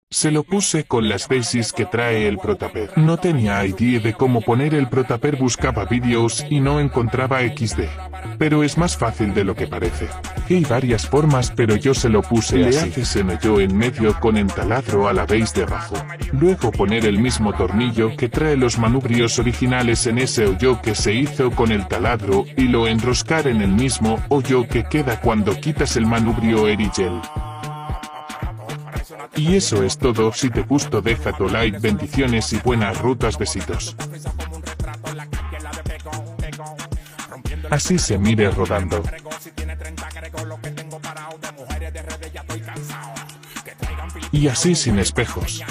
Se lo puse con las bases que trae el Protaper. No tenía idea de cómo poner el Protaper, buscaba vídeos y no encontraba XD. Pero es más fácil de lo que parece. Hay varias formas, pero yo se lo puse así. Le haces en hoyo en medio con el taladro a la base de abajo. Luego poner el mismo tornillo que trae los manubrios originales en ese hoyo que se hizo con el taladro y lo enroscar en el mismo hoyo que queda cuando quitas el manubrio Erigel. Y eso es todo. Si te gustó deja tu like, bendiciones y buenas rutas, besitos. Así se mire rodando. Y así sin espejos.